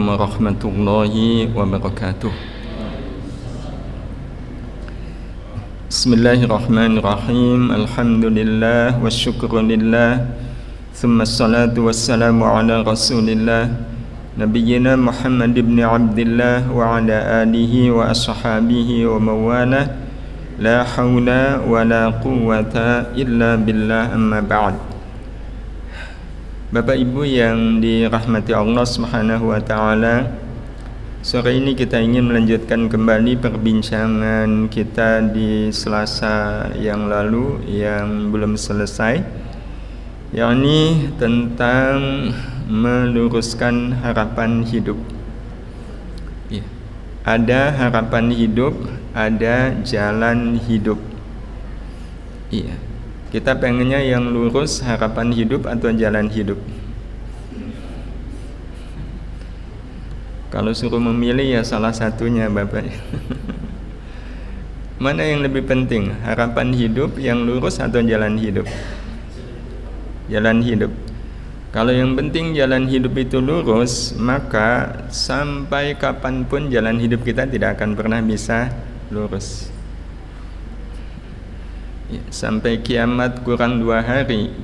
warahmatullahi wabarakatuh. Bismillahirrahmanirrahim. Alhamdulillah wa syukrulillah. Thumma salatu wassalamu ala rasulillah Nabiyyina Muhammad ibn Abdillah wa ala alihi wa ashabihi wa mawalah. La hawla wa la quwwata illa billah, amma ba'd. Bapak Ibu yang dirahmati Allah Subhanahu wa taala, sore ini kita ingin melanjutkan kembali perbincangan kita di Selasa yang lalu yang belum selesai, yakni tentang meluruskan harapan hidup. Ya. Ada harapan hidup, ada jalan hidup. Iya. Kita pengennya yang lurus, harapan hidup atau jalan hidup? Kalau suruh memilih ya salah satunya Bapak. Mana yang lebih penting? Harapan hidup yang lurus atau jalan hidup? Jalan hidup. Kalau yang penting jalan hidup itu lurus, maka sampai kapanpun jalan hidup kita tidak akan pernah bisa lurus. Ya, sampai kiamat kurang 2 hari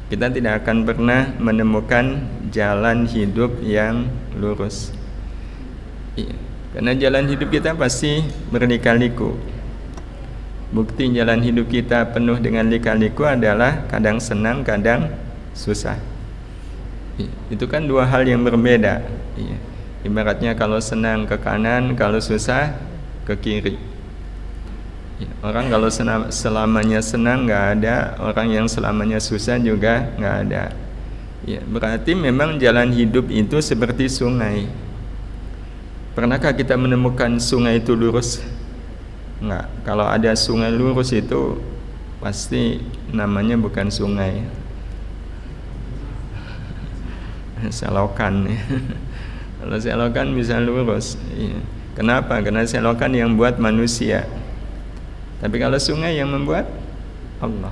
kita tidak akan pernah menemukan jalan hidup yang lurus. Ya, karena jalan hidup kita pasti berlika-liku. Bukti jalan hidup kita penuh dengan lika-liku adalah kadang senang, kadang susah. Ya, itu kan 2 hal yang berbeda. Ya, ibaratnya kalau senang ke kanan, kalau susah ke kiri. Ya, orang kalau selamanya senang nggak ada, orang yang selamanya susah juga nggak ada. Ya, berarti memang jalan hidup itu seperti sungai. Pernahkah kita menemukan sungai itu lurus? Nggak. Kalau ada sungai lurus itu pasti namanya bukan sungai, selokan. Kalau selokan bisa lurus. Ya. Kenapa? Karena selokan yang buat manusia. Tapi kalau sungai yang membuat Allah.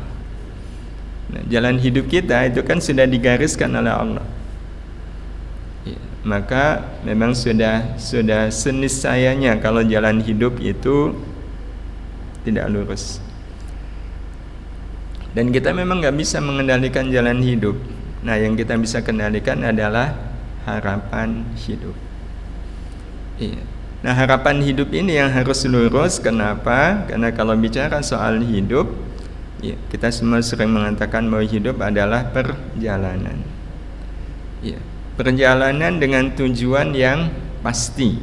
Nah, jalan hidup kita itu kan sudah digariskan oleh Allah. Ya, maka memang sudah seniscayanya kalau jalan hidup itu tidak lurus. Dan kita memang nggak bisa mengendalikan jalan hidup. Nah, yang kita bisa kendalikan adalah harapan hidup. Iya. Nah, harapan hidup ini yang harus lurus. Kenapa? Karena kalau bicara soal hidup, ya, kita semua sering mengatakan bahwa hidup adalah perjalanan. Ya, perjalanan dengan tujuan yang pasti.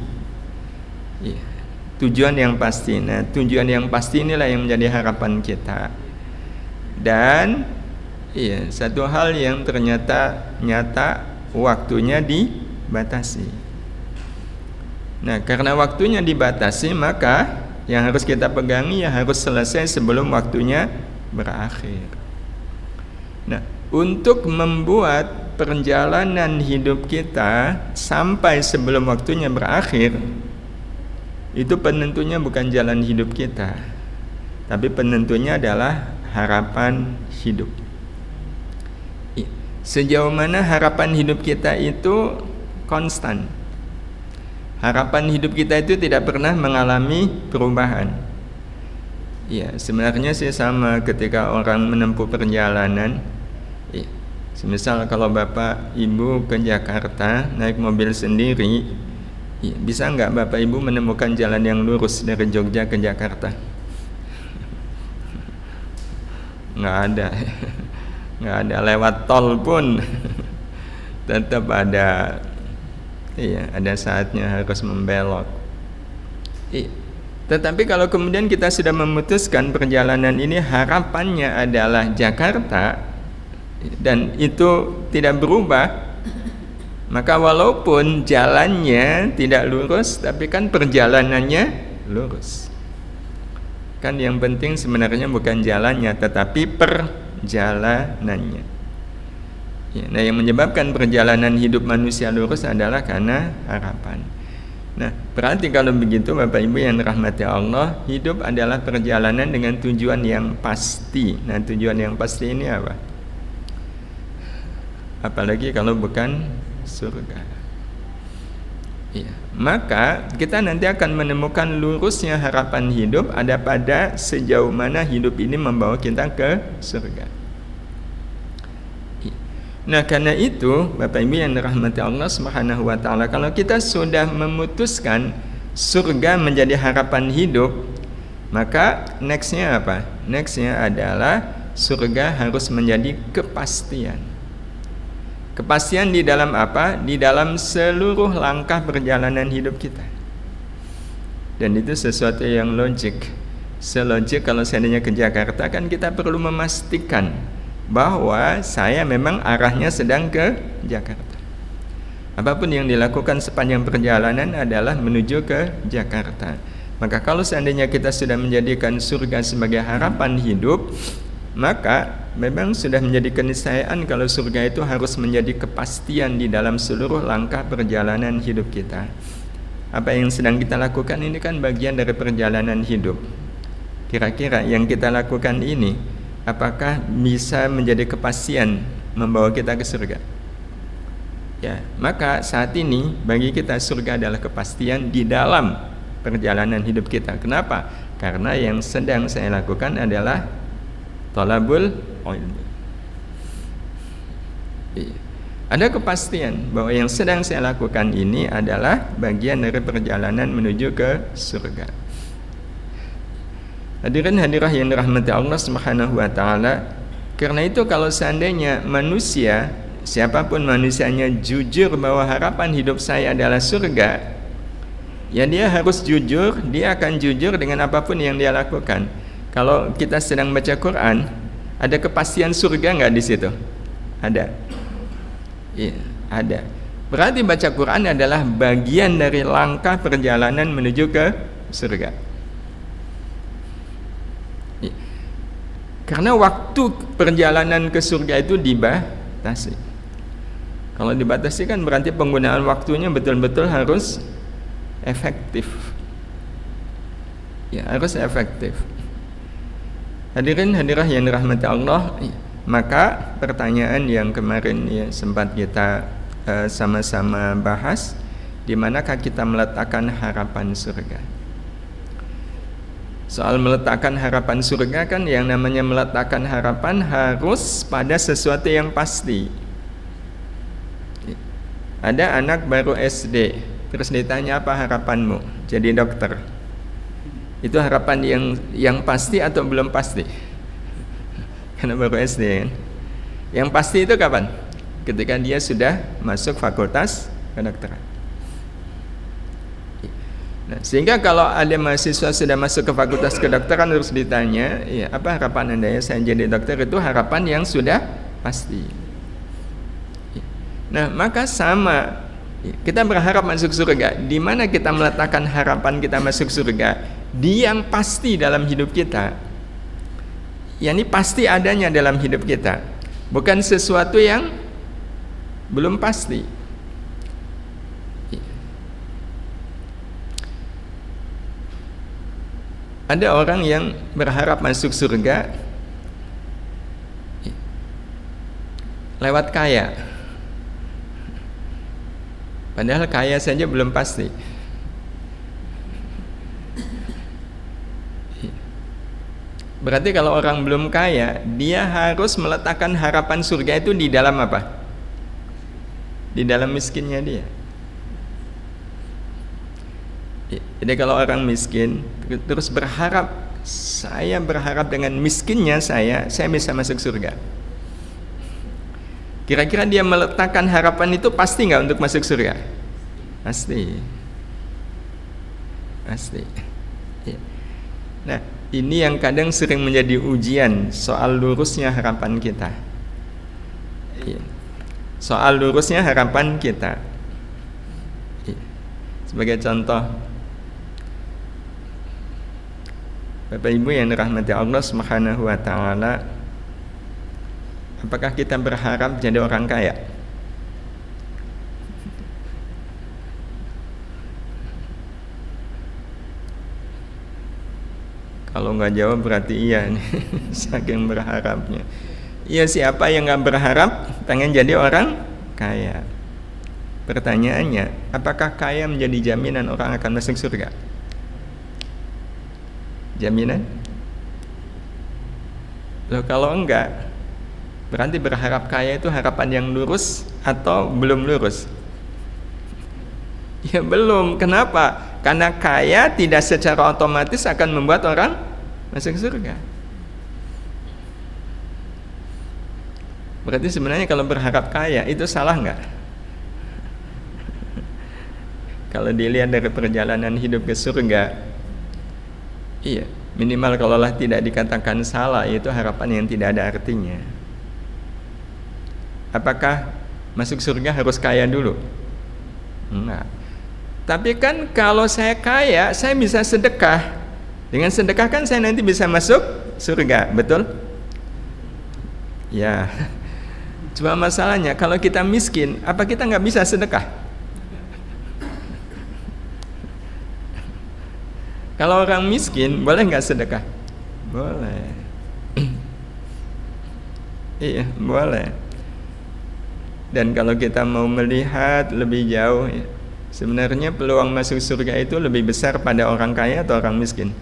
Ya, tujuan yang pasti. Nah, tujuan yang pasti inilah yang menjadi harapan kita. Dan ya, satu hal yang ternyata nyata, waktunya dibatasi. Nah, karena waktunya dibatasi, maka yang harus kita pegangi ya harus selesai sebelum waktunya berakhir. Nah, untuk membuat perjalanan hidup kita sampai sebelum waktunya berakhir, itu penentunya bukan jalan hidup kita, tapi penentunya adalah harapan hidup. Sejauh mana harapan hidup kita itu konstan. Harapan hidup kita itu tidak pernah mengalami perubahan. Ya, sebenarnya sih sama ketika orang menempuh perjalanan. Ya, semisal kalau Bapak Ibu ke Jakarta naik mobil sendiri, ya, bisa nggak Bapak Ibu menemukan jalan yang lurus dari Jogja ke Jakarta? Nggak ada. Nggak ada. Lewat tol pun tetap ada. Iya, ada saatnya harus membelok. Iya. Tetapi kalau kemudian kita sudah memutuskan perjalanan ini harapannya adalah Jakarta dan itu tidak berubah, maka walaupun jalannya tidak lurus, tapi kan perjalanannya lurus. Kan yang penting sebenarnya bukan jalannya, tetapi perjalanannya. Ya, nah, yang menyebabkan perjalanan hidup manusia lurus adalah karena harapan. Nah, berarti kalau begitu Bapak Ibu yang dirahmati Allah, hidup adalah perjalanan dengan tujuan yang pasti. Nah, tujuan yang pasti ini apa? Apalagi kalau bukan surga. Ya, maka kita nanti akan menemukan lurusnya harapan hidup ada pada sejauh mana hidup ini membawa kita ke surga. Nah, karena itu Bapak Ibu yang dirahmati Allah Subhanahu wa taala, kalau kita sudah memutuskan surga menjadi harapan hidup, maka nextnya apa? Nextnya adalah surga harus menjadi kepastian. Kepastian di dalam apa? Di dalam seluruh langkah perjalanan hidup kita. Dan itu sesuatu yang logik. Selogik kalau seandainya ke Jakarta, kan kita perlu memastikan bahwa saya memang arahnya sedang ke Jakarta. Apapun yang dilakukan sepanjang perjalanan adalah menuju ke Jakarta. Maka kalau seandainya kita sudah menjadikan surga sebagai harapan hidup, maka memang sudah menjadi keniscayaan kalau surga itu harus menjadi kepastian di dalam seluruh langkah perjalanan hidup kita. Apa yang sedang kita lakukan ini kan bagian dari perjalanan hidup. Kira-kira yang kita lakukan ini apakah bisa menjadi kepastian membawa kita ke surga? Ya, maka saat ini bagi kita surga adalah kepastian di dalam perjalanan hidup kita. Kenapa? Karena yang sedang saya lakukan adalah talabul ilmi. Ada kepastian bahwa yang sedang saya lakukan ini adalah bagian dari perjalanan menuju ke surga. Hadirin hadirah yang dirahmati Allah Subhanahu wa taala, karena itu kalau seandainya manusia, siapapun manusianya, jujur bahwa harapan hidup saya adalah surga, ya dia harus jujur, dia akan jujur dengan apapun yang dia lakukan. Kalau kita sedang baca Quran, ada kepastian surga nggak di situ? Ada. Iya, ada. Berarti baca Quran adalah bagian dari langkah perjalanan menuju ke surga. Iya. Karena waktu perjalanan ke surga itu dibatasi. Kalau dibatasi kan berarti penggunaan waktunya betul-betul harus efektif. Ya, harus efektif. Hadirin hadirah yang dirahmati Allah, maka pertanyaan yang kemarin ya sempat kita sama-sama bahas, di manakah kita meletakkan harapan surga? Soal meletakkan harapan surga kan yang namanya meletakkan harapan harus pada sesuatu yang pasti. Ada anak baru SD, terus ditanya apa harapanmu? Jadi dokter. Itu harapan yang pasti atau belum pasti? Karena baru SD kan. Yang pasti itu kapan? Ketika dia sudah masuk fakultas kedokteran. Nah, sehingga kalau ada mahasiswa sudah masuk ke fakultas kedokteran terus ditanya, ya, apa harapan Anda ya saya jadi dokter, itu harapan yang sudah pasti. Nah, maka sama, kita berharap masuk surga. Di mana kita meletakkan harapan kita masuk surga? Di yang pasti dalam hidup kita, yakni pasti adanya dalam hidup kita, bukan sesuatu yang belum pasti. Ada orang yang berharap masuk surga lewat kaya, padahal kaya saja belum pasti. Berarti kalau orang belum kaya, dia harus meletakkan harapan surga itu di dalam apa? Di dalam miskinnya dia. Jadi kalau orang miskin terus berharap, saya berharap dengan miskinnya saya bisa masuk surga. Kira-kira dia meletakkan harapan itu pasti nggak untuk masuk surga? Pasti. Pasti. Nah, ini yang kadang sering menjadi ujian soal lurusnya harapan kita. Soal lurusnya harapan kita. Sebagai contoh, Bapak Ibu yang dirahmati Allah Subhanahu wa taala, apakah kita berharap jadi orang kaya? Kalau nggak jawab berarti iya nih. Saking berharapnya. Iya, siapa yang nggak berharap pengen jadi orang kaya? Pertanyaannya, apakah kaya menjadi jaminan orang akan masuk surga? Jaminan? Loh, kalau enggak, berarti berharap kaya itu harapan yang lurus atau belum lurus? Ya belum. Kenapa? Karena kaya tidak secara otomatis akan membuat orang masuk surga. Berarti sebenarnya kalau berharap kaya itu salah nggak? Kalau dilihat dari perjalanan hidup ke surga, iya, minimal kalaulah tidak dikatakan salah, itu harapan yang tidak ada artinya. Apakah masuk surga harus kaya dulu? Enggak. Tapi kan kalau saya kaya, saya bisa sedekah. Dengan sedekah kan saya nanti bisa masuk surga, betul? Ya. Cuma masalahnya kalau kita miskin, apa kita nggak bisa sedekah? Kalau orang miskin, boleh nggak sedekah? Boleh. Iya, boleh. Dan kalau kita mau melihat lebih jauh, ya, sebenarnya peluang masuk surga itu lebih besar pada orang kaya atau orang miskin?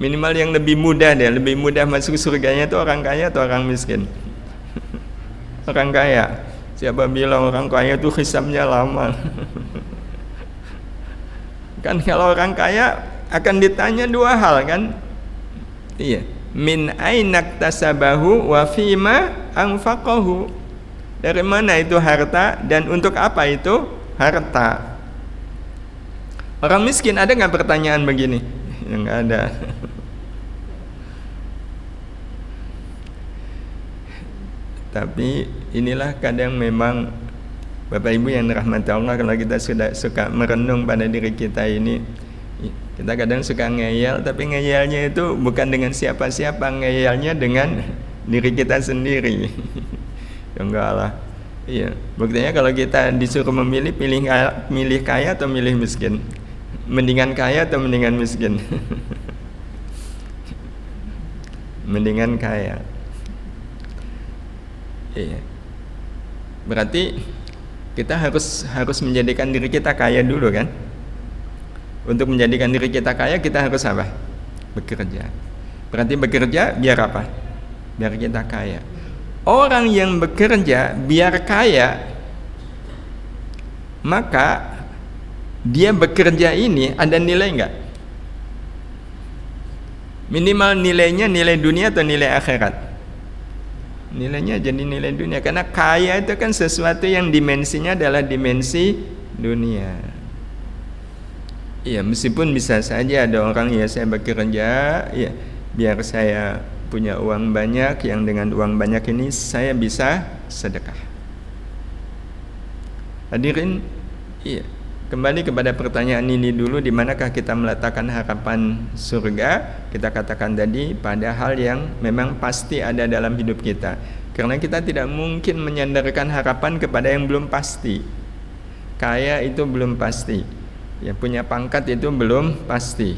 Minimal yang lebih mudah deh, lebih mudah masuk surganya itu orang kaya atau orang miskin? Orang kaya. Siapa bilang orang kaya itu hisabnya lama? Kan kalau orang kaya akan ditanya dua hal kan? Iya. Min ainak tasabahu wa fima anfaqahu. Dari mana itu harta dan untuk apa itu harta? Orang miskin ada nggak pertanyaan begini? Ya, nggak ada. Tapi inilah kadang memang Bapak Ibu yang dirahmati Allah, kalau kita sudah suka merenung pada diri kita ini, kita kadang suka ngeyel, tapi ngeyelnya itu bukan dengan siapa-siapa, ngeyelnya dengan diri kita sendiri. Ya enggak lah. Iya, buktinya kalau kita disuruh memilih, milih kaya atau milih miskin? Mendingan kaya atau mendingan miskin? Mendingan kaya. Iya. Berarti kita harus menjadikan diri kita kaya dulu kan? Untuk menjadikan diri kita kaya, kita harus apa? Bekerja. Berarti bekerja biar apa? Biar kita kaya. Orang yang bekerja biar kaya, maka dia bekerja ini ada nilai enggak? Minimal nilainya nilai dunia atau nilai akhirat? Nilainya jadi nilai dunia, karena kaya itu kan sesuatu yang dimensinya adalah dimensi dunia. Iya, meskipun bisa saja ada orang, ya saya bekerja ya biar saya punya uang banyak, yang dengan uang banyak ini saya bisa sedekah. Hadirin, iya, kembali kepada pertanyaan ini dulu, di manakah kita meletakkan harapan surga? Kita katakan tadi pada hal yang memang pasti ada dalam hidup kita, karena kita tidak mungkin menyandarkan harapan kepada yang belum pasti. Kaya itu belum pasti, ya punya pangkat itu belum pasti,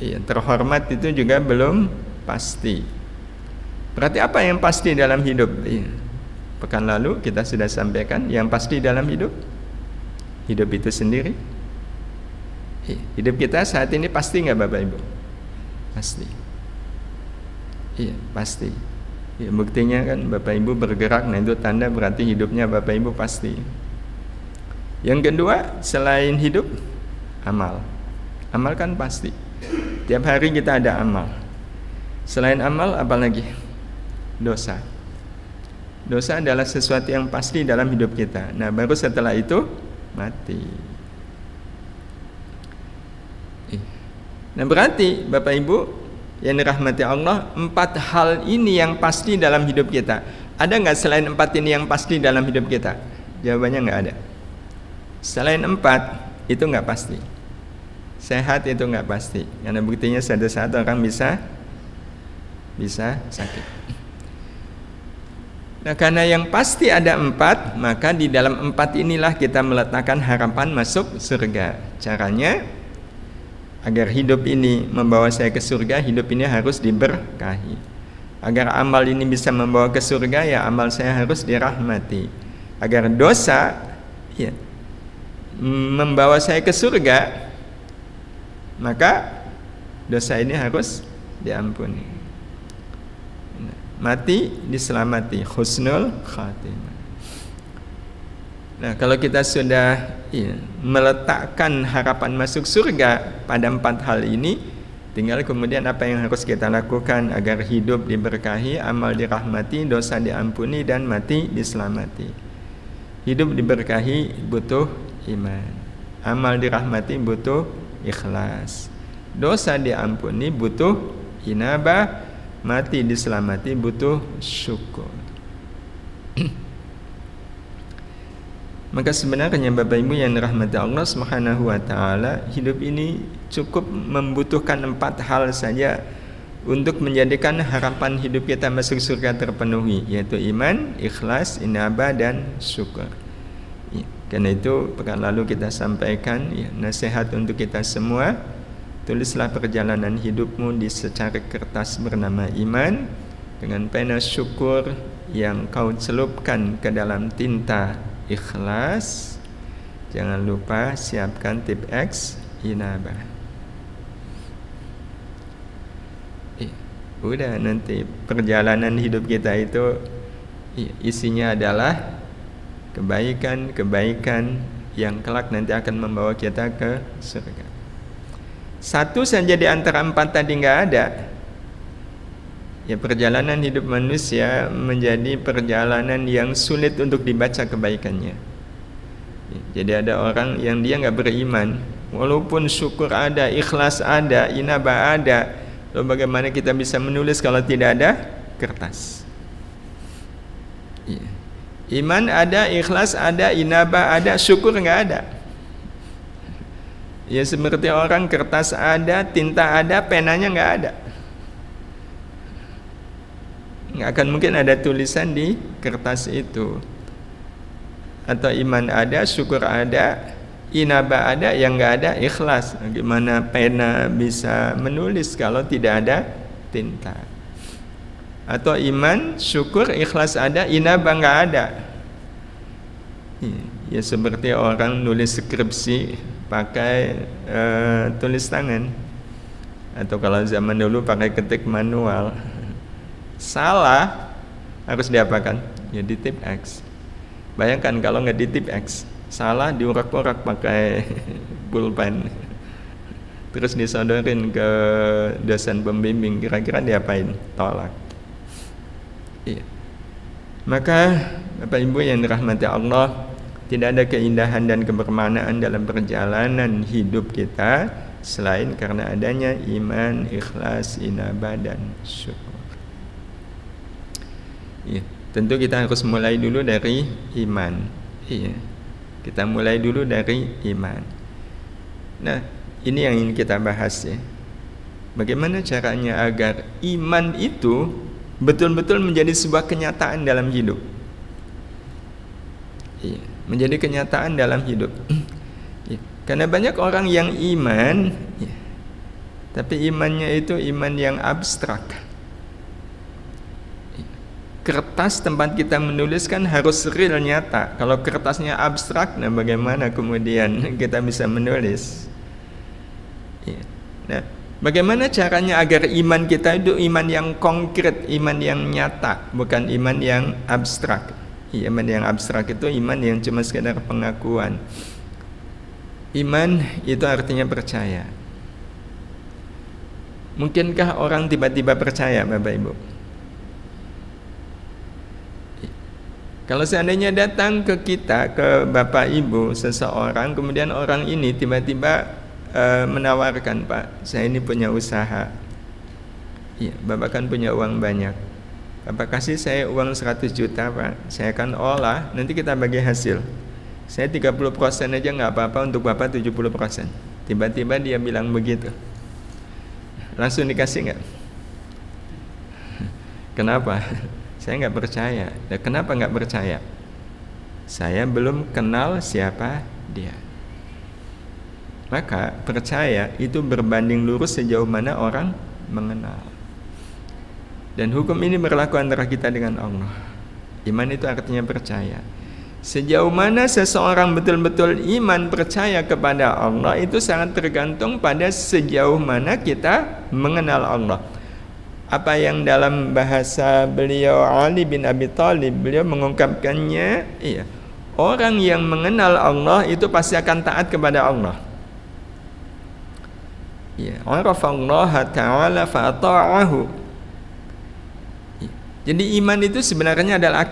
ya, terhormat itu juga belum pasti. Berarti apa yang pasti dalam hidup? Ya, pekan lalu kita sudah sampaikan yang pasti dalam hidup itu sendiri. Hidup kita saat ini pasti nggak Bapak Ibu? Pasti. Iya, pasti. Ya, buktinya kan Bapak Ibu bergerak, nah itu tanda berarti hidupnya Bapak Ibu pasti. Yang kedua, selain hidup, amal. Amal kan pasti. Tiap hari kita ada amal. Selain amal, apa lagi? Dosa. Dosa adalah sesuatu yang pasti dalam hidup kita. Nah, baru setelah itu mati. Nah, berarti Bapak Ibu yang dirahmati Allah, 4 hal ini yang pasti dalam hidup kita. Ada nggak selain 4 ini yang pasti dalam hidup kita? Jawabannya nggak ada. Selain 4 itu nggak pasti. Sehat itu nggak pasti, karena buktinya suatu saat orang bisa sakit. Nah, karena yang pasti ada 4, maka di dalam 4 inilah kita meletakkan harapan masuk surga. Caranya, agar hidup ini membawa saya ke surga, hidup ini harus diberkahi. Agar amal ini bisa membawa ke surga, ya amal saya harus dirahmati. Agar dosa ya membawa saya ke surga, maka dosa ini harus diampuni. Mati diselamati, husnul khatimah. Nah, kalau kita sudah meletakkan harapan masuk surga pada 4 hal ini, tinggal kemudian apa yang harus kita lakukan agar hidup diberkahi, amal dirahmati, dosa diampuni, dan mati diselamati. Hidup diberkahi butuh iman, amal dirahmati butuh ikhlas, dosa diampuni butuh inabah, mati diselamati butuh syukur. Maka sebenarnya Bapak Ibu yang dirahmati Allah Subhanahu wa taala, hidup ini cukup membutuhkan 4 hal saja untuk menjadikan harapan hidup kita masuk surga terpenuhi, yaitu iman, ikhlas, inabah, dan syukur. Ya, karena itu pekan lalu kita sampaikan nasihat untuk kita semua. Tulislah perjalanan hidupmu di secari kertas bernama iman, dengan pena syukur yang kau celupkan ke dalam tinta ikhlas. Jangan lupa siapkan tip X, inabah. Udah, nanti perjalanan hidup kita itu isinya adalah kebaikan-kebaikan yang kelak nanti akan membawa kita ke surga. Satu saja di antara 4 tadi nggak ada, ya perjalanan hidup manusia menjadi perjalanan yang sulit untuk dibaca kebaikannya. Jadi ada orang yang dia nggak beriman, walaupun syukur ada, ikhlas ada, inabah ada, lalu bagaimana kita bisa menulis kalau tidak ada kertas? Iman ada, ikhlas ada, inabah ada, syukur nggak ada. Ya seperti orang, kertas ada, tinta ada, penanya nggak ada. Nggak akan mungkin ada tulisan di kertas itu. Atau iman ada, syukur ada, inabah ada, yang nggak ada ikhlas. Gimana pena bisa menulis kalau tidak ada tinta? Atau iman, syukur, ikhlas ada, inabah nggak ada. Ya seperti orang nulis skripsi pakai tulis tangan, atau kalau zaman dulu pakai ketik manual. Salah, harus diapakan? Ya di tip X. Bayangkan kalau nggak di tip X, salah diurak-urak pakai pulpen, terus disodorin ke dosen pembimbing, kira-kira diapain? Tolak. Iya. Maka Bapak Ibu yang dirahmati Allah, tidak ada keindahan dan kebermanaan dalam perjalanan hidup kita selain karena adanya iman, ikhlas, inabah, dan syukur. Ya, tentu kita harus mulai dulu dari iman. Iya, kita mulai dulu dari iman. Nah, ini yang ingin kita bahas ya. Bagaimana caranya agar iman itu betul-betul menjadi sebuah kenyataan dalam hidup? Iya, menjadi kenyataan dalam hidup. Ya, karena banyak orang yang iman, ya, tapi imannya itu iman yang abstrak. Kertas tempat kita menuliskan harus real, nyata. Kalau kertasnya abstrak, nah bagaimana kemudian kita bisa menulis? Ya. Nah, bagaimana caranya agar iman kita itu iman yang konkret, iman yang nyata, bukan iman yang abstrak. Iman yang abstrak itu iman yang cuma sekedar pengakuan. Iman itu artinya percaya. Mungkinkah orang tiba-tiba percaya, Bapak Ibu? Kalau seandainya datang ke kita, ke Bapak Ibu, seseorang, kemudian orang ini tiba-tiba menawarkan, Pak, saya ini punya usaha. Iya, Bapak kan punya uang banyak. Bapak kasih saya uang 100 juta, Pak. Saya akan olah, nanti kita bagi hasil. Saya 30% aja nggak apa-apa, untuk Bapak 70%. Tiba-tiba dia bilang begitu. Langsung dikasih nggak? Kenapa? Saya nggak percaya. Dan kenapa nggak percaya? Saya belum kenal siapa dia. Maka percaya itu berbanding lurus sejauh mana orang mengenal. Dan hukum ini berlaku antara kita dengan Allah. Iman itu artinya percaya. Sejauh mana seseorang betul-betul iman percaya kepada Allah itu sangat tergantung pada sejauh mana kita mengenal Allah. Apa yang dalam bahasa beliau Ali bin Abi Thalib, beliau mengungkapkannya, orang yang mengenal Allah itu pasti akan taat kepada Allah. Arafallaha ta'ala fa'ata'ahu. Jadi iman itu sebenarnya adalah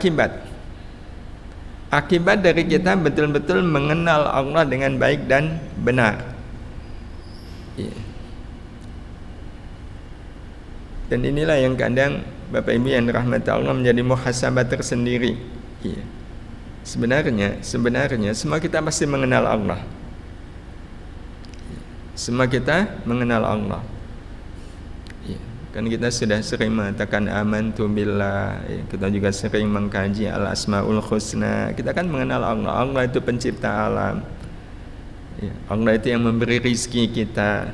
akibat dari kita betul-betul mengenal Allah dengan baik dan benar. Dan inilah yang kadang Bapak Ibu yang dirahmati Allah menjadi muhasabah tersendiri. Sebenarnya semua kita pasti mengenal Allah. Semua kita mengenal Allah. Kan kita sudah sering mengatakan amantu billah, kita juga sering mengkaji al-asmaul husna. Kita kan mengenal Allah. Allah itu pencipta alam. Allah itu yang memberi rizki kita.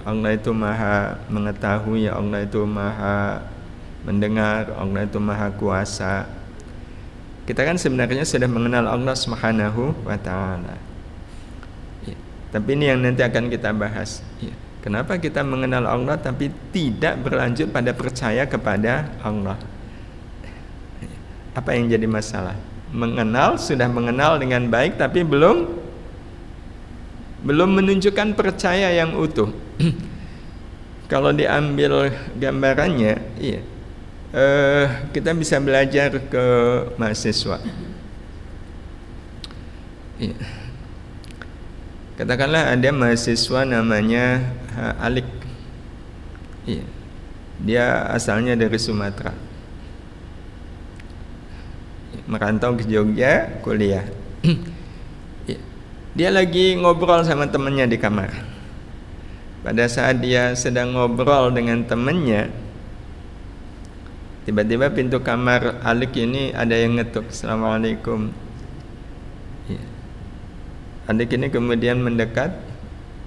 Allah itu maha mengetahui, Allah itu maha mendengar, Allah itu maha kuasa. Kita kan sebenarnya sudah mengenal Allah Subhanahu wa ta'ala. Tapi ini yang nanti akan kita bahas. Kenapa kita mengenal Allah tapi tidak berlanjut pada percaya kepada Allah? Apa yang jadi masalah? Sudah mengenal dengan baik tapi belum menunjukkan percaya yang utuh. Kalau diambil gambarannya, kita bisa belajar ke mahasiswa. Katakanlah ada mahasiswa namanya Alik. Dia asalnya dari Sumatera. Merantau ke Jogja kuliah. Dia lagi ngobrol sama temannya di kamar. Pada saat dia sedang ngobrol dengan temannya, tiba-tiba pintu kamar Alik ini ada yang ngetuk. Assalamualaikum. Adik ini kemudian mendekat.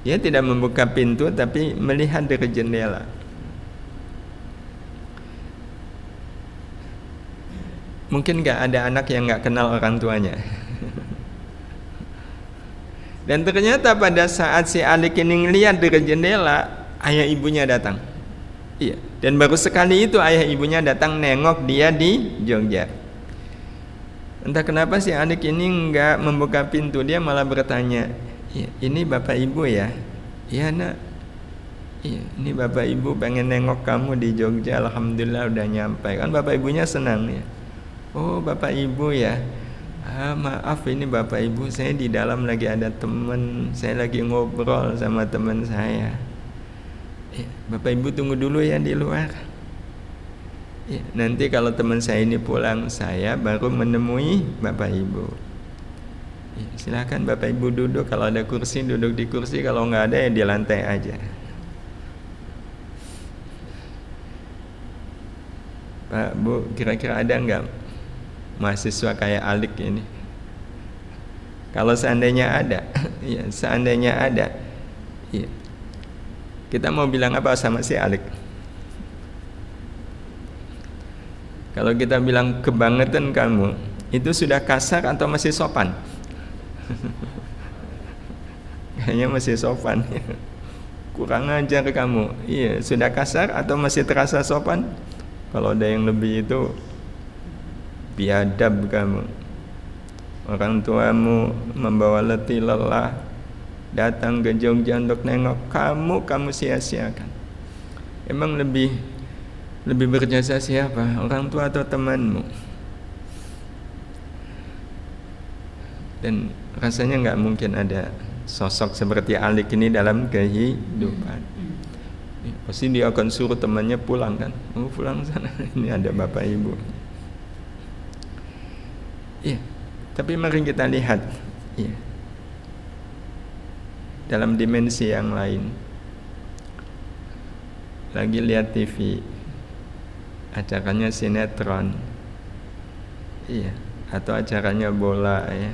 Dia tidak membuka pintu tapi melihat dari jendela. Mungkin gak ada anak yang gak kenal orang tuanya. Dan ternyata pada saat si Alik ini ngelihat dari jendela, ayah ibunya datang. Dan baru sekali itu ayah ibunya datang nengok dia di Jogja. Entah kenapa si adik ini enggak membuka pintu, dia malah bertanya, ini bapak ibu ya? Iya nak. Ini bapak ibu pengen nengok kamu di Jogja, alhamdulillah udah nyampe. Kan bapak ibunya senang ya. Oh bapak ibu ya. Maaf ini bapak ibu, saya di dalam lagi ada teman, saya lagi ngobrol sama teman saya. Bapak ibu tunggu dulu ya di luar. Nanti kalau teman saya ini pulang, saya baru menemui bapak ibu. Silakan bapak ibu duduk, kalau ada kursi duduk di kursi, kalau nggak ada ya di lantai aja. Pak Bu, kira-kira ada nggak mahasiswa kayak Alik ini? Kalau seandainya ada, kita mau bilang apa sama si Alik? Kalau kita bilang kebangetan kamu, itu sudah kasar atau masih sopan? Kayaknya masih sopan. Kurang ajar kamu. Sudah kasar atau masih terasa sopan? Kalau ada yang lebih itu biadab kamu. Orang tuamu membawa letih lelah datang ke Jogja untuk nengok kamu sia-siakan. Emang lebih berjasa siapa? Orang tua atau temanmu? Dan rasanya nggak mungkin ada sosok seperti Alik ini dalam kehidupan. Pasti dia akan suruh temannya pulang kan? Pulang sana, ini ada bapak ibu. Tapi mari kita lihat dalam dimensi yang lain. Lagi lihat TV, acaranya sinetron, atau acaranya bola ya.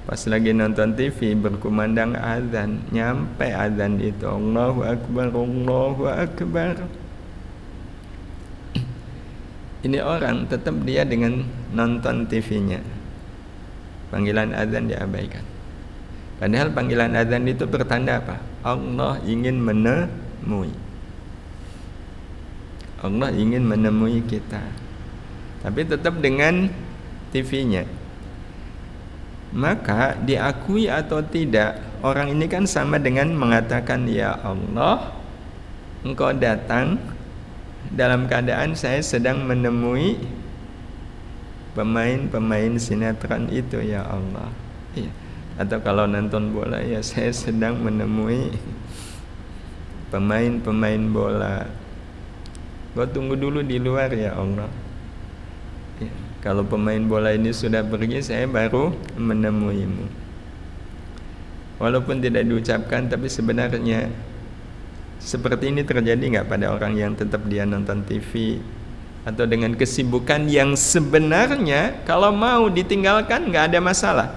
Pas lagi nonton TV berkumandang azan, nyampe azan itu Allahu Akbar, Allahu Akbar. Ini orang tetap dia dengan nonton TV-nya. Panggilan azan diabaikan. Padahal panggilan azan itu bertanda apa? Allah ingin menemui. Allah ingin menemui kita. Tapi tetap dengan TV-nya. Maka diakui atau tidak, orang ini kan sama dengan mengatakan, ya Allah, Engkau datang dalam keadaan saya sedang menemui pemain-pemain sinetron itu, ya Allah. Iya. Atau kalau nonton bola, ya saya sedang menemui pemain-pemain bola. Kau tunggu dulu di luar, ya Allah. Ya. Kalau pemain bola ini sudah pergi, saya baru menemuimu. Walaupun tidak diucapkan, tapi sebenarnya seperti ini terjadi nggak pada orang yang tetap dia nonton TV atau dengan kesibukan yang sebenarnya kalau mau ditinggalkan nggak ada masalah,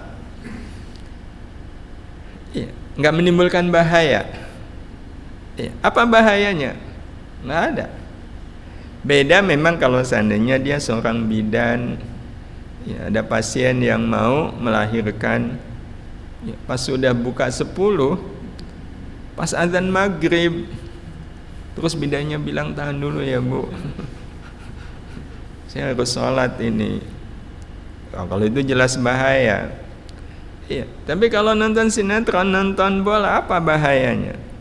ya, nggak menimbulkan bahaya. Ya, apa bahayanya? Nggak ada. Beda memang kalau seandainya dia seorang bidan, ya, ada pasien yang mau melahirkan, ya, pas sudah buka 10, pas azan maghrib, terus bidannya bilang, tahan dulu ya Bu, saya harus sholat ini. Kalau itu jelas bahaya. Iya. Tapi kalau nonton sinetron, nonton bola, apa bahayanya?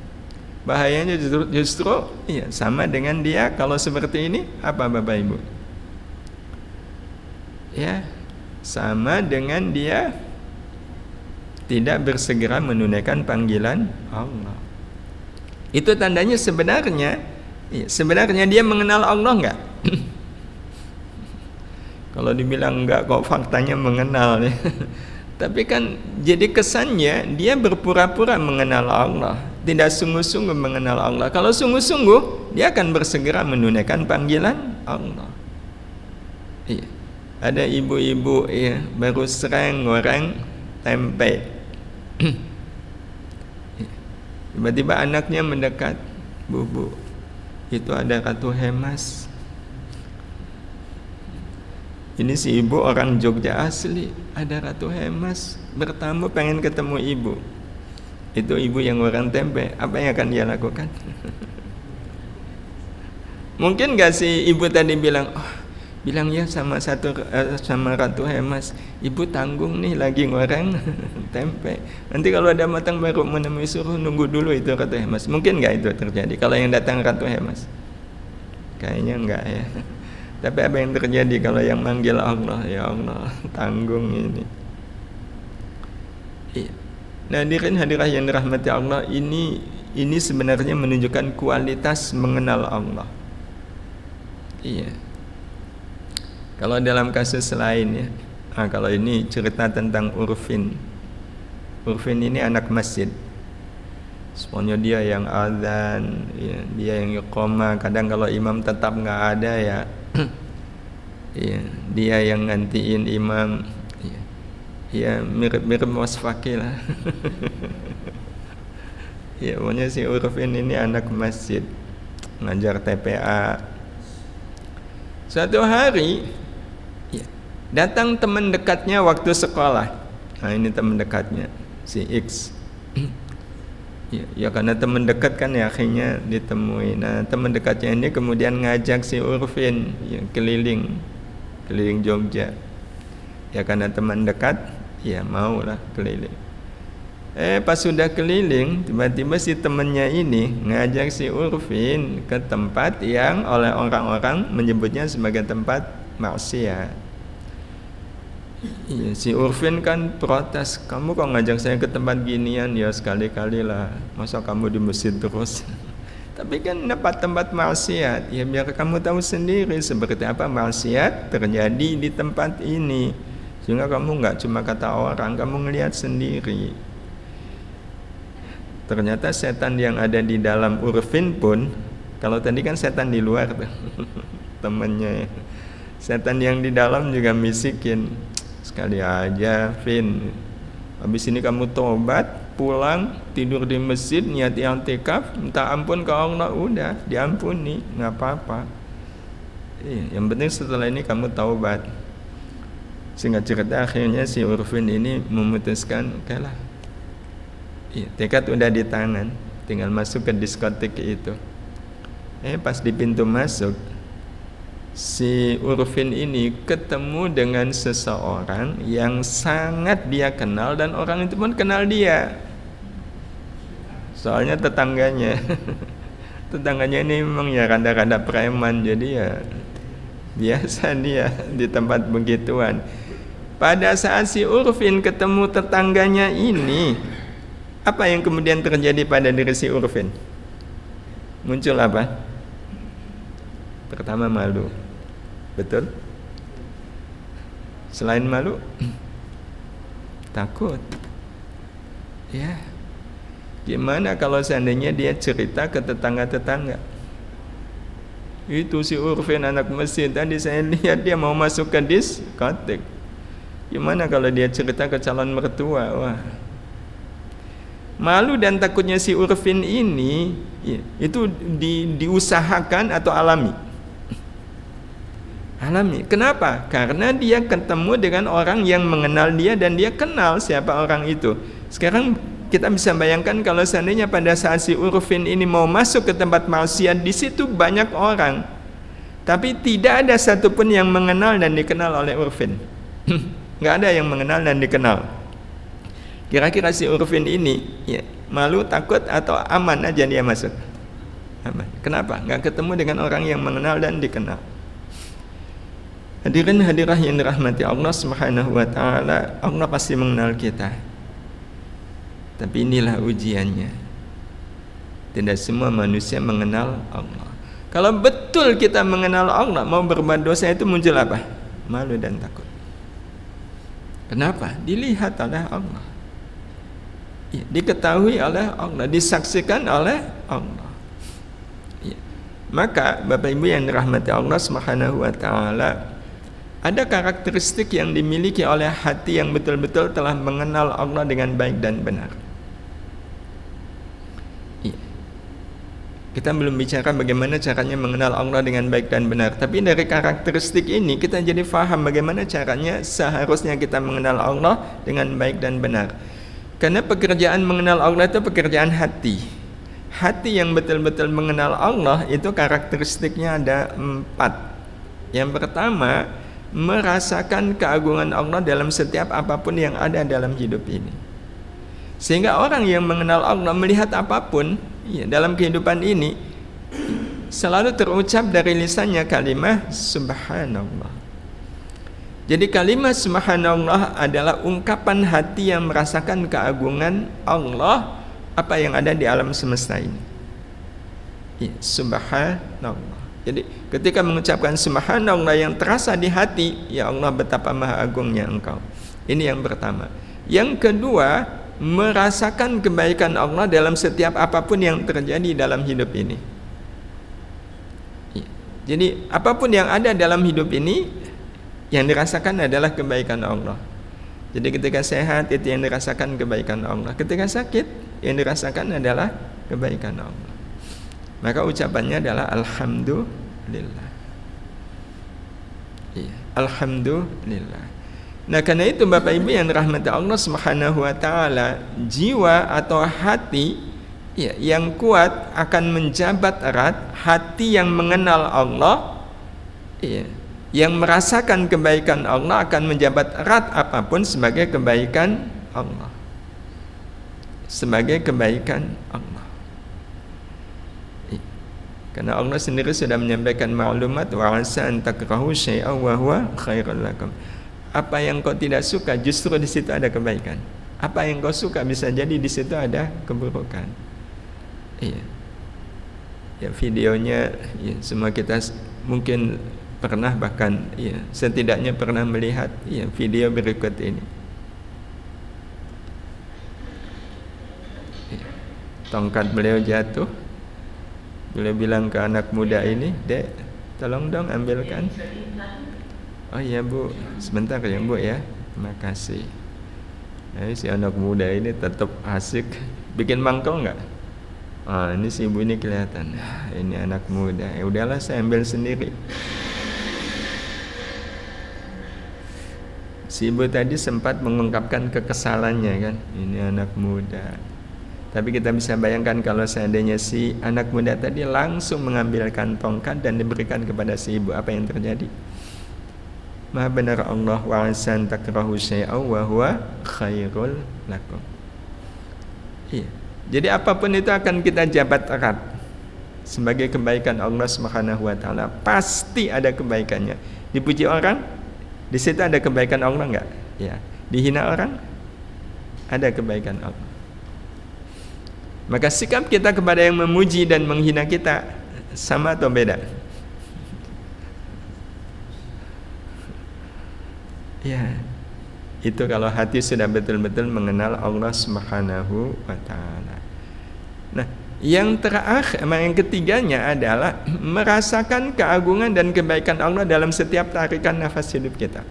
Bahayanya justru iya, sama dengan dia kalau seperti ini, apa Bapak Ibu? Ya, sama dengan dia tidak bersegera menunaikan panggilan Allah. Itu tandanya sebenarnya dia mengenal Allah enggak? Kalau dibilang enggak kok, faktanya mengenal. Tapi kan jadi kesannya dia berpura-pura mengenal Allah, tidak sungguh-sungguh mengenal Allah. Kalau sungguh-sungguh, dia akan bersegera menunaikan panggilan Allah. Iya. Ada ibu-ibu ya, baru serang goreng tempe. Tiba-tiba anaknya mendekat, Bu, itu ada Ratu Hemas. Ini si ibu orang Jogja asli, ada Ratu Hemas, bertamu pengen ketemu ibu. Itu ibu yang goreng tempe, apa yang akan dia lakukan? Mungkin gak si ibu tadi bilang, bilang ya sama Ratu Hemas, ibu tanggung nih lagi goreng tempe. Nanti kalau ada matang baru menemui, suruh nunggu dulu itu Ratu Hemas. Mungkin gak itu terjadi kalau yang datang Ratu Hemas? Kayaknya enggak ya. Tapi apa yang terjadi kalau yang manggil Allah, ya Allah, tanggung ini. Iya. Nah, hadirin hadirah yang dirahmati Allah, ini sebenarnya menunjukkan kualitas mengenal Allah. Iya. Kalau dalam kasus lain ya, kalau ini cerita tentang Urfin. Urfin ini anak masjid. Semuanya dia yang azan, ya, dia yang iqamah. Kadang kalau imam tetap nggak ada ya, ya, dia yang gantiin imam. Ya mirip-mirip wasfaki lah. Ya pokoknya si Urfin ini anak masjid, ngajar TPA. Suatu hari ya, datang teman dekatnya waktu sekolah. Nah ini teman dekatnya si X. Ya karena teman dekat kan ya akhirnya ditemui. Nah teman dekatnya ini kemudian ngajak si Urfin ya, keliling Jogja. Ya karena teman dekat, ya maulah keliling. Pas sudah keliling, tiba-tiba si temannya ini ngajak si Urfin ke tempat yang oleh orang-orang menyebutnya sebagai tempat maksiat. Iya, si Urfin kan protes, kamu kok ngajak saya ke tempat ginian? Ya sekali-kali lah, masa kamu di masjid terus? Tapi kan tempat maksiat, ya biar kamu tahu sendiri seperti apa maksiat terjadi di tempat ini, sehingga kamu nggak cuma kata orang, kamu ngelihat sendiri. Ternyata setan yang ada di dalam Urfin pun, kalau tadi kan setan di luar tuh, temannya, setan yang di dalam juga bisikin, sekali aja Vin, habis ini kamu tobat, pulang, tidur di masjid, niat i'tikaf, minta ampun ke Allah, udah diampuni, nggak apa-apa. Yang penting setelah ini kamu taubat. Singkat cerita akhirnya si Urfin ini memutuskan, oke lah, tekad udah di tangan, tinggal masuk ke diskotik itu. Pas di pintu masuk, si Urfin ini ketemu dengan seseorang yang sangat dia kenal dan orang itu pun kenal dia. Soalnya tetangganya tetangganya ini memang ya rada-rada preman, jadi ya biasa dia di tempat begituan. Pada saat si Urfin ketemu tetangganya ini, apa yang kemudian terjadi pada diri si Urfin? Muncul apa? Pertama malu. Betul? Selain malu, takut. Ya. Gimana kalau seandainya dia cerita ke tetangga-tetangga? Itu si Urfin anak mesin, tadi saya lihat dia mau masuk ke diskotik. Gimana kalau dia cerita ke calon mertua? Wah. Malu dan takutnya si Urfin ini itu diusahakan atau alami? Alami. Kenapa? Karena dia ketemu dengan orang yang mengenal dia dan dia kenal siapa orang itu. Sekarang kita bisa bayangkan kalau seandainya pada saat si Urfin ini mau masuk ke tempat maksiat, di situ banyak orang, tapi tidak ada satupun yang mengenal dan dikenal oleh Urfin. Nggak ada yang mengenal dan dikenal. Kira-kira si Urfin ini malu, takut, atau aman aja dia masuk? Aman. Kenapa? Nggak ketemu dengan orang yang mengenal dan dikenal. Hadirin hadirah yang dirahmati Allah Subhanahu wa taala, Allah pasti mengenal kita. Tapi inilah ujiannya. Tidak semua manusia mengenal Allah. Kalau betul kita mengenal Allah, mau berbuat dosa itu muncul apa? Malu dan takut. Kenapa? Dilihat oleh Allah, diketahui oleh Allah, disaksikan oleh Allah. Maka Bapak Ibu yang dirahmati Allah Subhanahu wa taala, ada karakteristik yang dimiliki oleh hati yang betul-betul telah mengenal Allah dengan baik dan benar. Kita belum bicara bagaimana caranya mengenal Allah dengan baik dan benar, tapi dari karakteristik ini kita jadi faham bagaimana caranya seharusnya kita mengenal Allah dengan baik dan benar. Karena pekerjaan mengenal Allah itu pekerjaan hati. Hati yang betul-betul mengenal Allah itu karakteristiknya ada 4. Yang pertama, merasakan keagungan Allah dalam setiap apapun yang ada dalam hidup ini. Sehingga orang yang mengenal Allah melihat apapun dalam kehidupan ini selalu terucap dari lisannya kalimat subhanallah. Jadi kalimat subhanallah adalah ungkapan hati yang merasakan keagungan Allah apa yang ada di alam semesta ini. Subhanallah. Jadi ketika mengucapkan subhanallah yang terasa di hati, ya Allah betapa maha agungnya Engkau. Ini yang pertama. Yang kedua, merasakan kebaikan Allah dalam setiap apapun yang terjadi dalam hidup ini. Jadi apapun yang ada dalam hidup ini, yang dirasakan adalah kebaikan Allah. Jadi ketika sehat itu yang dirasakan kebaikan Allah. Ketika sakit yang dirasakan adalah kebaikan Allah. Maka ucapannya adalah alhamdulillah. Alhamdulillah. Nah, karena itu Bapak Ibu yang dirahmati Allah Subhanahu wa taala, jiwa atau hati yang kuat akan menjabat erat, hati yang mengenal Allah, yang merasakan kebaikan Allah akan menjabat erat apapun sebagai kebaikan Allah. Sebagai kebaikan Allah. Karena Allah sendiri sudah menyampaikan maklumat wa asa an takrahu syai'an wa huwa khairul lakum. Apa yang kau tidak suka justru di situ ada kebaikan. Apa yang kau suka bisa jadi di situ ada keburukan. Ya videonya semua kita mungkin pernah bahkan setidaknya pernah melihat video berikut ini. Tongkat beliau jatuh. Beliau bilang ke anak muda ini, "Dek, tolong dong ambilkan." "Oh iya Bu, sebentar ya Bu ya, terima kasih." Si anak muda ini tetap asik. Bikin mangkok nggak? Ini si ibu ini kelihatan. Ini anak muda. Ya udahlah saya ambil sendiri. Si ibu tadi sempat mengungkapkan kekesalannya kan, ini anak muda. Tapi kita bisa bayangkan kalau seandainya si anak muda tadi langsung mengambilkan tongkat dan diberikan kepada si ibu, apa yang terjadi? Maha benar Allah, wa asan takrahu syai'aw wa huwa khairul lakum. Iya. Jadi apapun itu akan kita jabat erat sebagai kebaikan Allah Subhanahu wa taala, pasti ada kebaikannya. Dipuji orang, di situ ada kebaikan Allah enggak? Ya. Dihina orang, ada kebaikan Allah. Maka sikap kita kepada yang memuji dan menghina kita sama atau beda? Ya, itu kalau hati sudah betul-betul mengenal Allah Subhanahu wa taala. Nah, yang terakhir, yang ketiganya adalah merasakan keagungan dan kebaikan Allah dalam setiap tarikan nafas hidup kita.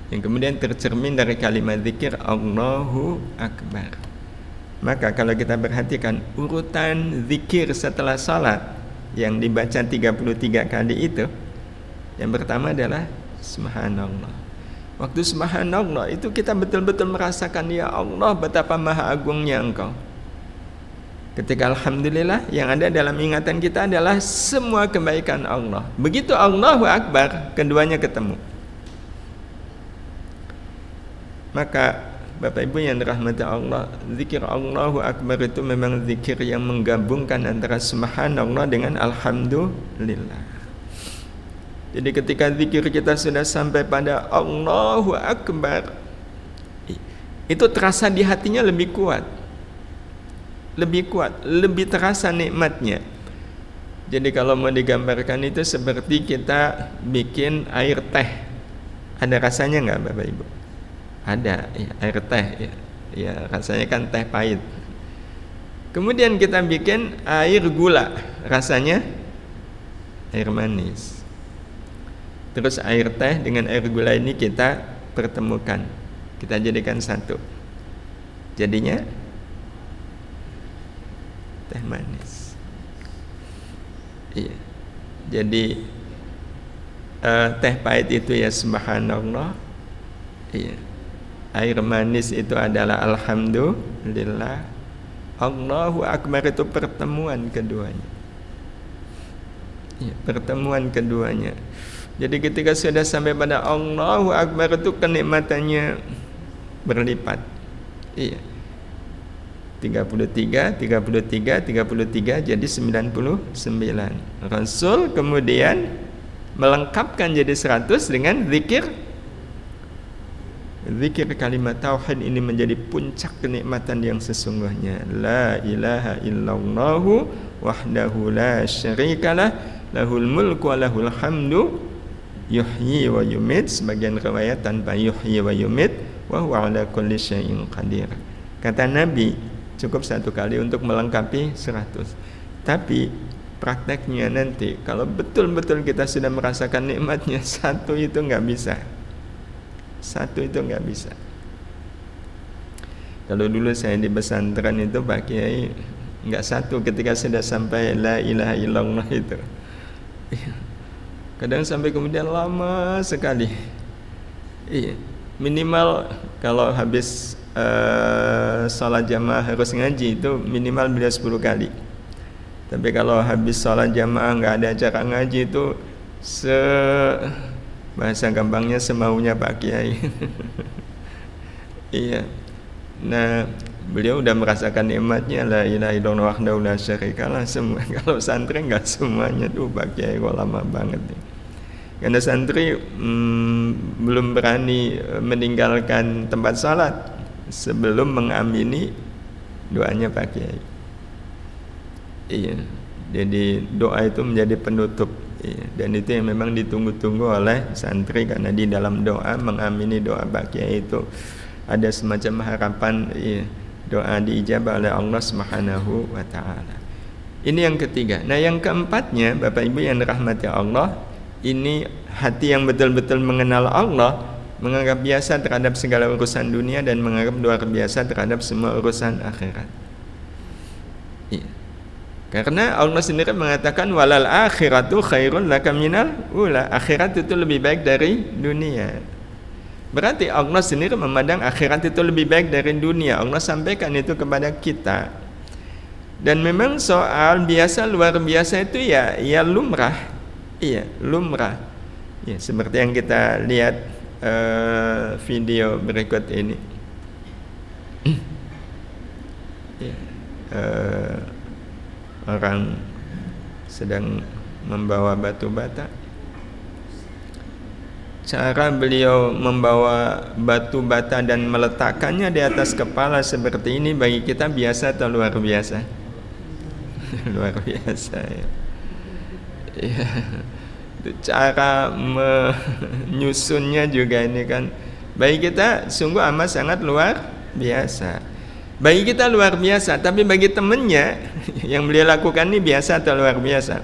Yang kemudian tercermin dari kalimat zikir Allahu Akbar. Maka kalau kita perhatikan urutan zikir setelah salat yang dibaca 33 kali itu, yang pertama adalah Subhanallah. Waktu Subhanallah itu kita betul-betul merasakan, ya Allah betapa maha agungnya Engkau. Ketika Alhamdulillah, yang ada dalam ingatan kita adalah semua kebaikan Allah. Begitu Allahu Akbar, keduanya ketemu. Maka Bapak Ibu yang dirahmati Allah, zikir Allahu Akbar itu memang zikir yang menggabungkan antara Subhanallah dengan Alhamdulillah. Jadi ketika zikir kita sudah sampai pada Allahu Akbar, itu terasa di hatinya lebih kuat, lebih terasa nikmatnya. Jadi kalau mau digambarkan itu seperti kita bikin air teh. Ada rasanya nggak Bapak Ibu? Ada, ya, air teh ya, rasanya kan teh pahit. Kemudian kita bikin air gula, rasanya air manis. Terus air teh dengan air gula ini kita pertemukan, kita jadikan satu, jadinya teh manis. Iya. Jadi teh pahit itu ya Subhanallah. Iya. Air manis itu adalah Alhamdulillah. Allahu Akbar itu pertemuan keduanya. Ya, pertemuan keduanya. Jadi ketika sudah sampai pada Allahu Akbar itu kenikmatannya berlipat. Iya. 33 jadi 99. Rasul kemudian melengkapkan jadi 100 dengan zikir kalimat tauhid ini menjadi puncak kenikmatan yang sesungguhnya. La ilaha illallahu wahdahu la syarikalah lahul mulku wa lahul hamdu yuhyi wa yumit. Sebagian riwayat tanpa yuhyi wa yumit wa huwa ala kulli syai'in qadir. Kata Nabi cukup satu kali untuk melengkapi 100. Tapi prakteknya nanti kalau betul-betul kita sudah merasakan nikmatnya, satu itu nggak bisa. Kalau dulu saya di pesantren itu Pak Kiai nggak satu ketika sudah sampai la ilaha illallah itu. Kadang sampai kemudian lama sekali. Iya, minimal kalau habis sholat jamaah harus ngaji itu minimal beliau 10 kali. Tapi kalau habis sholat jamaah nggak ada acara ngaji itu bahasa gampangnya semaunya Pak Kiai. Iya. Nah, beliau udah merasakan nikmatnya la ilaha illallah wahdahu la syarikalah semua. Kalau santri enggak semuanya tuh Pak Kiai kok lama banget nih. Karena santri belum berani meninggalkan tempat salat sebelum mengamini doanya Pak Kiai. Iya. Jadi doa itu menjadi penutup. Dan itu yang memang ditunggu-tunggu oleh santri, karena di dalam doa mengamini doa Pak Kiai itu ada semacam harapan doa diijabah oleh Allah Subhanahu wa taala. Ini yang ketiga. Nah, yang keempatnya Bapak Ibu yang dirahmati Allah, ini hati yang betul-betul mengenal Allah, menganggap biasa terhadap segala urusan dunia dan menganggap luar biasa terhadap semua urusan akhirat. Karena Allah sendiri mengatakan walal akhiratu khairun laka minal ula. Akhirat itu lebih baik dari dunia. Berarti Allah sendiri memandang akhirat itu lebih baik dari dunia. Allah sampaikan itu kepada kita. Dan memang soal biasa luar biasa itu ya lumrah. Iya, lumrah. Ya, seperti yang kita lihat video berikut ini. Ya, orang sedang membawa batu bata. Cara beliau membawa batu bata dan meletakkannya di atas kepala seperti ini bagi kita biasa atau luar biasa? Luar biasa ya. Ya. Cara menyusunnya juga ini kan bagi kita sungguh amat sangat luar biasa. Bagi kita luar biasa, tapi bagi temennya yang beliau lakukan ini biasa atau luar biasa?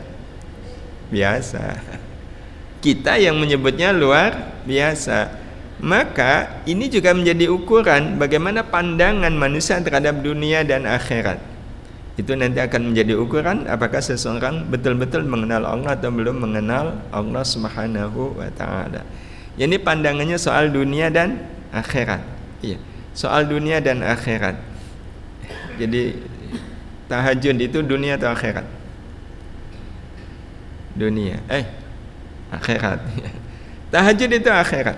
Biasa. Kita yang menyebutnya luar biasa. Maka ini juga menjadi ukuran bagaimana pandangan manusia terhadap dunia dan akhirat. Itu nanti akan menjadi ukuran apakah seseorang betul-betul mengenal Allah atau belum mengenal Allah Subhanahu wa ta'ala. Ini pandangannya soal dunia dan akhirat. Iya, soal dunia dan akhirat. Jadi tahajud itu dunia atau akhirat? Dunia. Akhirat. Tahajud itu akhirat.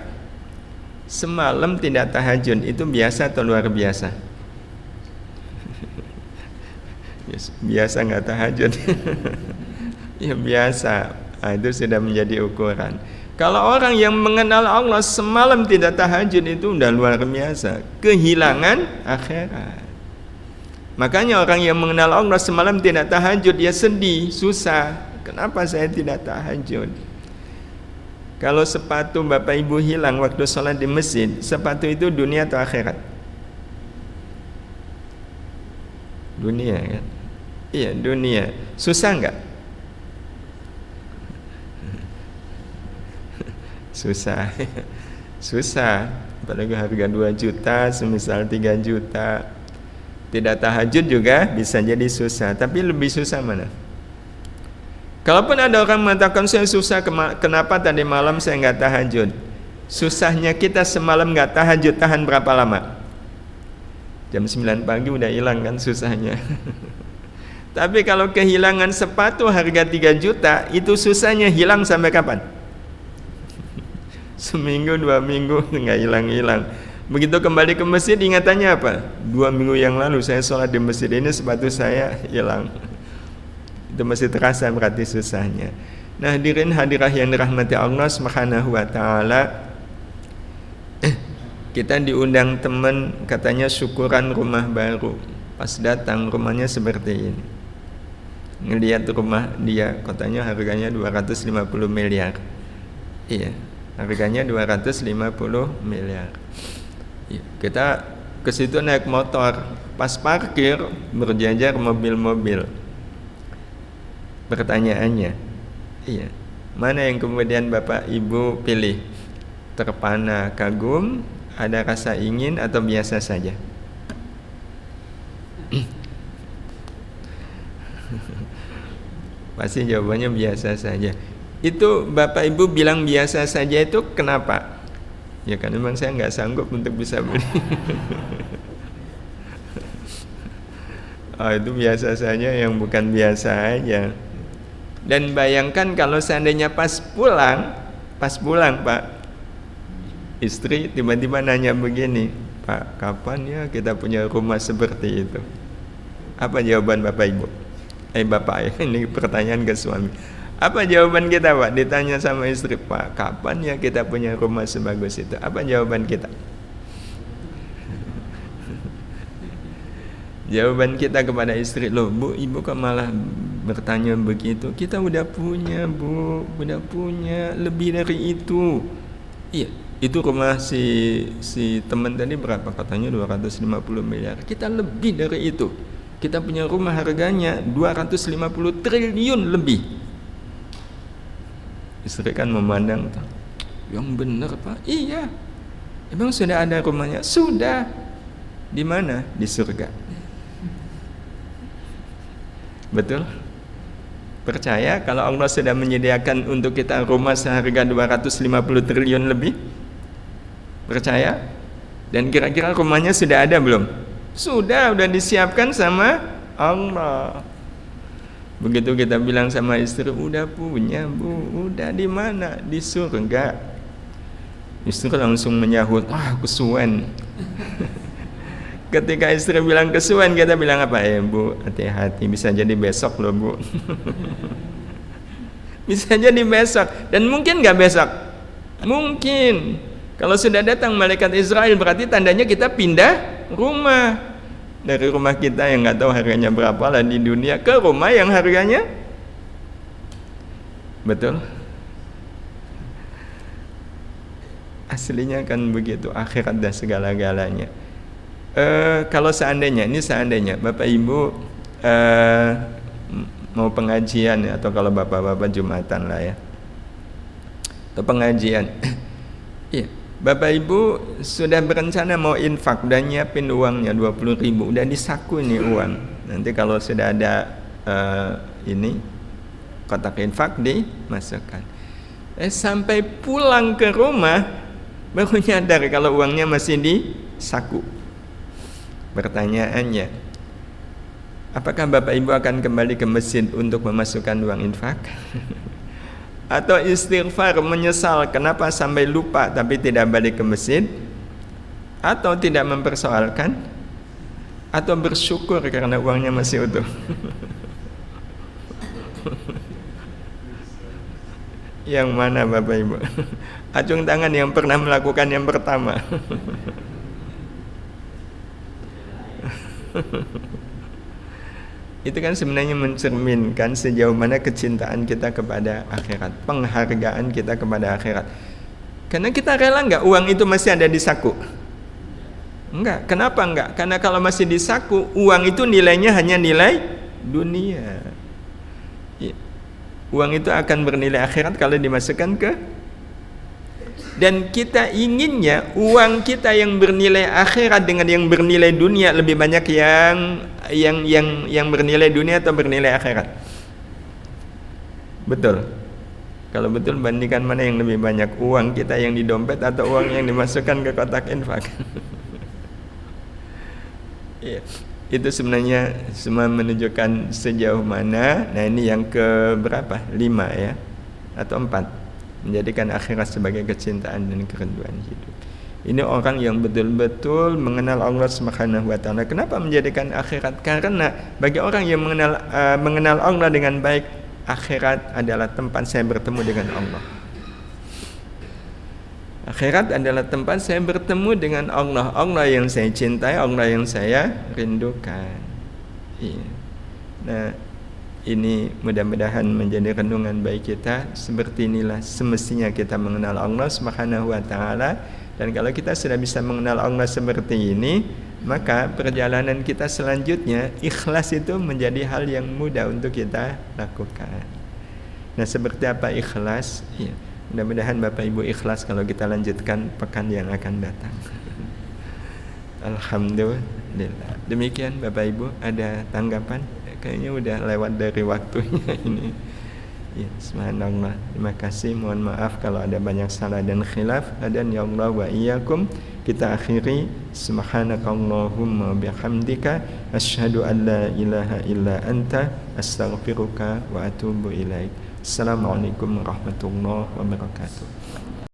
Semalam tidak tahajud itu biasa atau luar biasa? Biasa nggak tahajud. Ya biasa. Itu sudah menjadi ukuran. Kalau orang yang mengenal Allah semalam tidak tahajud itu udah luar biasa, kehilangan akhirat. Makanya orang yang mengenal Allah semalam tidak tahajud, dia sedih, susah. Kenapa saya tidak tahajud? Kalau sepatu Bapak Ibu hilang waktu sholat di masjid, sepatu itu dunia atau akhirat? Dunia kan? Iya, dunia. Susah enggak? Susah. Susah. Apalagi harga 2 juta, semisal 3 juta. Tidak tahajud juga bisa jadi susah. Tapi lebih susah mana? Kalaupun ada orang mengatakan saya susah, kenapa tadi malam saya nggak tahajud? Susahnya kita semalam nggak tahajud, tahan berapa lama? Jam 9 pagi udah hilang kan susahnya. Tapi kalau kehilangan sepatu harga 3 juta, itu susahnya hilang sampai kapan? Seminggu, 2 minggu nggak hilang-hilang. Begitu kembali ke masjid ingatannya apa? 2 minggu yang lalu saya sholat di masjid ini sepatu saya hilang. Itu masih terasa berarti susahnya. Nah, hadirin hadirah yang dirahmati Allah Subhanahu wa ta'ala, kita diundang teman katanya syukuran rumah baru. Pas datang rumahnya seperti ini. Ngelihat rumah dia katanya harganya 250 miliar. Iya, harganya 250 miliar. Kita ke situ naik motor, pas parkir berjajar mobil-mobil. Pertanyaannya, iya, mana yang kemudian Bapak Ibu pilih? Terpana kagum, ada rasa ingin atau biasa saja? Pasti jawabannya biasa saja. Itu Bapak Ibu bilang biasa saja itu kenapa? Ya kan memang saya nggak sanggup untuk bisa beli. Itu biasa saja yang bukan biasa aja. Dan bayangkan kalau seandainya pas pulang Pak, istri tiba-tiba nanya begini, Pak, kapan ya kita punya rumah seperti itu? Apa jawaban Bapak Ibu? Bapak, ini pertanyaan ke suami. Apa jawaban kita Pak? Ditanya sama istri, Pak, kapan ya kita punya rumah sebagus itu? Apa jawaban kita? Jawaban kita kepada istri, loh Bu, Ibu kok malah bertanya begitu? Kita udah punya Bu, udah punya lebih dari itu. Iya, itu rumah si teman tadi berapa? Katanya 250 miliar. Kita lebih dari itu. Kita punya rumah harganya 250 triliun lebih. Istri kan memandang, yang benar Pak, iya. Emang sudah ada rumahnya? Sudah. Di mana? Di surga. Betul? Percaya kalau Allah sudah menyediakan untuk kita rumah seharga 250 triliun lebih? Percaya? Dan kira-kira rumahnya sudah ada belum? Sudah disiapkan sama Allah. Begitu kita bilang sama istri, udah punya bu, udah di mana? Di surga. Istri langsung menyahut, kesuwen. Ketika istri bilang kesuwen, kita bilang apa? Bu, hati-hati, bisa jadi besok loh bu. Bisa jadi besok. Dan mungkin gak besok? Mungkin. Kalau sudah datang malaikat Israel, berarti tandanya kita pindah rumah. Dari rumah kita yang nggak tahu harganya berapa lah di dunia ke rumah yang harganya, betul, aslinya kan begitu, akhirat dan segala-galanya. Kalau seandainya Bapak Ibu mau pengajian ya, atau kalau Bapak-bapak Jumatan lah ya, atau pengajian, iya. Bapak Ibu sudah berencana mau infak, udah nyiapin uangnya 20.000, udah di saku ini uang. Nanti kalau sudah ada ini kotak infak dimasukkan. Sampai pulang ke rumah baru nyadar kalau uangnya masih di saku. Pertanyaannya, apakah Bapak Ibu akan kembali ke masjid untuk memasukkan uang infak? Atau istighfar menyesal kenapa sampai lupa tapi tidak balik ke masjid, atau tidak mempersoalkan, atau bersyukur karena uangnya masih utuh? Yang mana Bapak Ibu? Acung tangan yang pernah melakukan yang pertama. Itu kan sebenarnya mencerminkan sejauh mana kecintaan kita kepada akhirat, penghargaan kita kepada akhirat. Karena kita rela nggak uang itu masih ada di saku? Enggak. Kenapa enggak? Karena kalau masih di saku, uang itu nilainya hanya nilai dunia. Uang itu akan bernilai akhirat kalau dimasukkan ke, dan kita inginnya uang kita yang bernilai akhirat dengan yang bernilai dunia lebih banyak yang bernilai dunia atau bernilai akhirat? Betul. Kalau betul, bandingkan mana yang lebih banyak, uang kita yang di dompet atau uang yang dimasukkan ke kotak infak? Iya. Itu sebenarnya semua menunjukkan sejauh mana. Nah, ini yang ke berapa? 5 ya, atau 4. Menjadikan akhirat sebagai kecintaan dan kerinduan hidup. Ini orang yang betul-betul mengenal Allah Subhanahu wa taala. Kenapa menjadikan akhirat? Karena bagi orang yang mengenal Allah dengan baik, akhirat adalah tempat saya bertemu dengan Allah. Akhirat adalah tempat saya bertemu dengan Allah. Allah yang saya cintai, Allah yang saya rindukan. Iya. Nah, ini mudah-mudahan menjadi renungan baik kita. Seperti inilah semestinya kita mengenal Allah Subhanahu wa taala. Dan kalau kita sudah bisa mengenal Allah seperti ini, maka perjalanan kita selanjutnya, ikhlas itu menjadi hal yang mudah untuk kita lakukan. Nah, seperti apa ikhlas? Ya, mudah-mudahan Bapak Ibu ikhlas kalau kita lanjutkan pekan yang akan datang. Alhamdulillah. Demikian Bapak Ibu, ada tanggapan? Kayaknya udah lewat dari waktunya ini. Ya, subhanallah. Terima kasih. Mohon maaf kalau ada banyak salah dan khilaf. Dan ya Allah wa iyyakum. Kita akhiri. Subhanakallahumma bihamdika asyhadu an la ilaha illa anta astaghfiruka wa atubu ilaik. Assalamualaikum warahmatullahi wabarakatuh.